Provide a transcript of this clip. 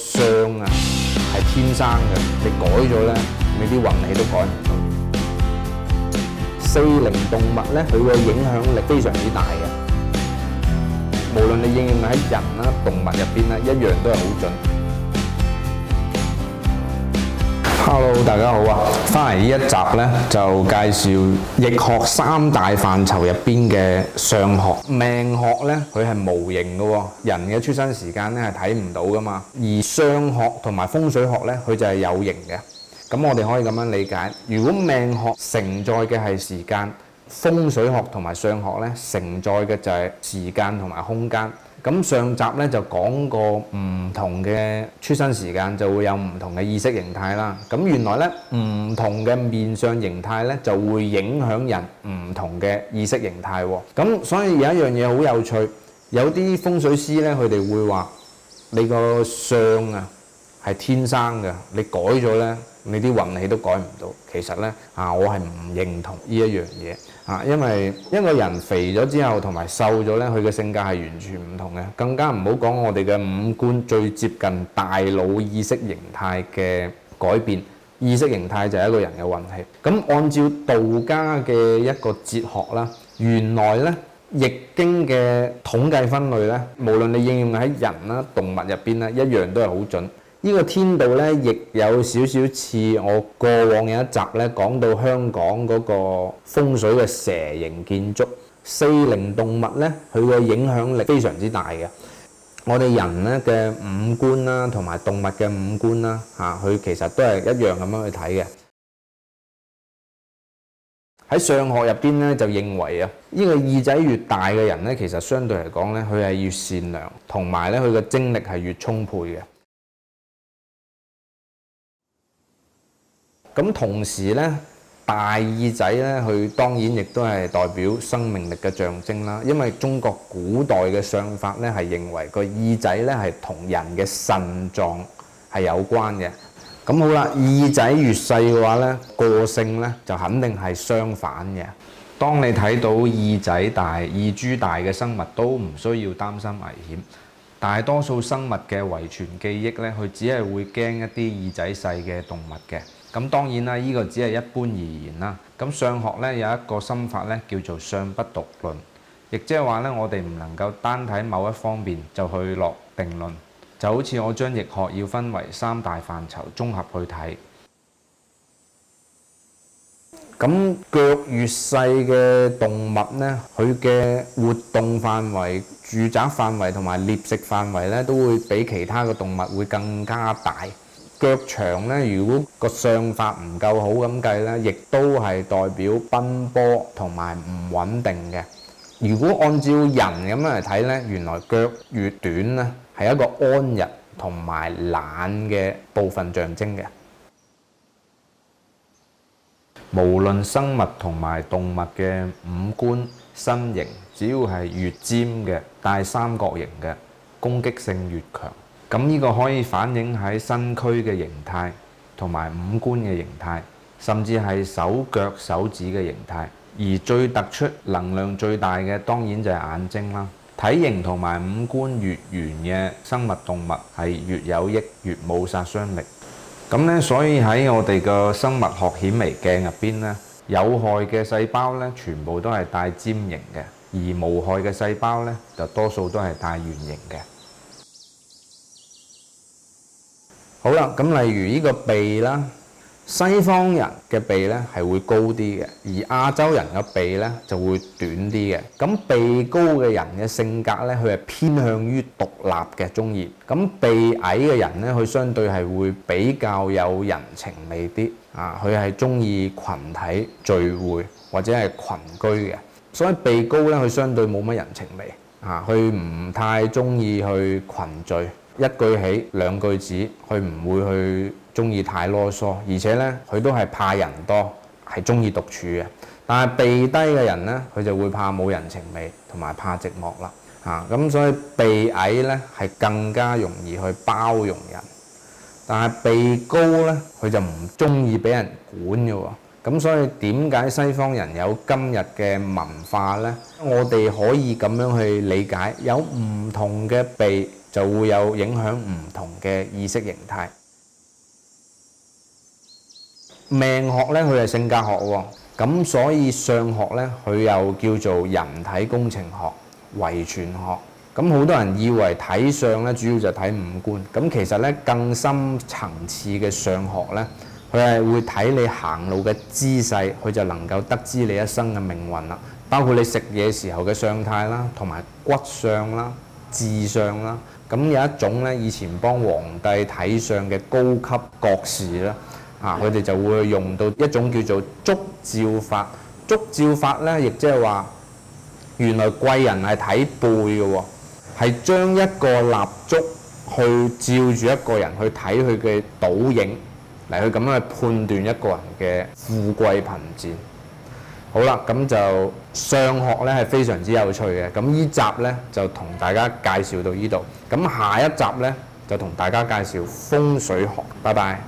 相啊係天生嘅，你改咗咧，你啲運氣都改唔到。四靈動物咧，佢個影響力非常之大嘅，無論你應用喺人啦、動物入邊咧，一樣都係好準。Hello， 大家好啊！翻嚟呢一集咧，就介紹易學三大範疇入邊嘅相學。命學咧，佢係無形嘅喎，人嘅出生時間咧係睇唔到噶嘛。而相學同埋風水學咧，佢就係有形嘅。咁我哋可以咁樣理解，如果命學承載嘅係時間，風水學同埋相學咧承載嘅就係時間同埋空間。咁上集咧就講過唔同嘅出生時間就會有唔同嘅意識形態啦。咁原來咧唔同嘅面相形態咧就會影響人唔同嘅意識形態喎。咁所以有一樣嘢好有趣，有啲風水師咧佢哋會話你個相啊係天生嘅，你改咗咧，你啲運氣都改唔到。其實咧我係唔認同呢一樣嘢因為一個人肥咗之後同埋瘦咗咧，佢嘅性格係完全唔同嘅。更加唔好講我哋嘅五官最接近大腦意識形態嘅改變，意識形態就係一個人嘅運氣。咁按照道家嘅一個哲學啦，原來咧易經嘅統計分類咧，無論你應用喺人啦、動物入邊咧，一樣都係好準。呢個天道咧，亦有少少似我過往有一集咧講到香港嗰個風水嘅蛇形建築。四靈動物咧，佢個影響力非常之大嘅。我哋人咧嘅五官啦，同埋動物嘅五官啦，佢其實都係一樣咁樣去睇嘅。喺相學入邊咧，就認為呢個耳仔越大嘅人咧，其實相對嚟講咧，佢係越善良，同埋咧佢嘅精力係越充沛嘅。咁同時咧，大耳仔咧，佢當然亦都係代表生命力嘅象徵啦。因為中國古代嘅相法咧，係認為個耳仔咧係同人嘅腎臟係有關嘅。咁好啦，耳仔越細嘅話咧，個性咧就肯定係相反嘅。當你睇到耳仔大、耳珠大嘅生物，都唔需要擔心危險。大多數生物嘅遺傳記憶咧，佢只係會驚一啲耳仔細嘅動物嘅。咁當然啦，呢個只係一般而言啦。咁相學咧有一個心法咧，叫做相不獨論，亦即係話咧，我哋唔能夠單睇某一方面就去落定論。就好似我將易學要分為三大範疇，綜合去睇。咁腳越細嘅動物咧，佢嘅活動範圍、住宅範圍同埋獵食範圍咧，都會比其他嘅動物會更加大。腳長咧，如果個相法唔夠好咁計咧，亦都係代表奔波同埋唔穩定嘅。如果按照人咁樣嚟睇咧，原來腳越短咧，係一個安逸同埋懶嘅部分象徵嘅。無論生物同埋動物嘅五官身形，只要係越尖嘅、帶三角形嘅，攻擊性越強。咁呢個可以反映喺身軀嘅形態同埋五官嘅形態，甚至係手腳手指嘅形態。而最突出、能量最大嘅當然就係眼睛啦。體型同埋五官越圓嘅生物動物係越有益、越冇殺傷力。咁咧，所以喺我哋嘅生物學顯微鏡入邊咧，有害嘅細胞咧全部都係帶尖形嘅，而無害嘅細胞咧就多數都係帶圓形嘅。好啦，咁例如呢個鼻啦，西方人嘅鼻咧係會高啲嘅，而亞洲人嘅鼻咧就會短啲嘅。咁鼻高嘅人嘅性格咧，佢係偏向於獨立嘅，中意。咁鼻矮嘅人咧，佢相對係會比較有人情味啲佢係中意群體聚會或者係群居嘅。所以鼻高咧，佢相對冇乜人情味佢唔太中意去群聚。一句起兩句止，佢唔會去中意太囉嗦，而且咧佢都係怕人多，係中意獨處嘅。但係鼻低嘅人咧，佢就會怕冇人情味，同埋怕寂寞啦。咁所以鼻矮咧係更加容易去包容人，但係鼻高咧佢就唔中意俾人管嘅喎。咁所以點解西方人有今日嘅文化咧？我哋可以咁樣去理解，有唔同嘅鼻，就會有影響唔同嘅意識形態。命學咧，佢係性格學喎，咁所以相學咧，佢又叫做人體工程學、遺傳學。咁好多人以為睇相咧，主要就睇五官。咁其實咧，更深層次嘅相學咧，佢係會睇你行路嘅姿勢，佢就能夠得知你一生嘅命運啦。包括你食嘢時候嘅相態啦，同埋骨相啦、智相啦。咁有一種咧，以前幫皇帝睇相嘅高級國士啦，佢哋就會用到一種叫做燭照法。燭照法咧，亦即係話原來貴人係睇背嘅喎。係將一個蠟燭去照住一個人，去睇佢嘅倒影，嚟去咁樣去判斷一個人嘅富貴貧賤。好啦，咁就相學咧係非常之有趣嘅。咁呢集咧就同大家介紹到呢度。咁下一集咧就同大家介紹風水學。拜拜。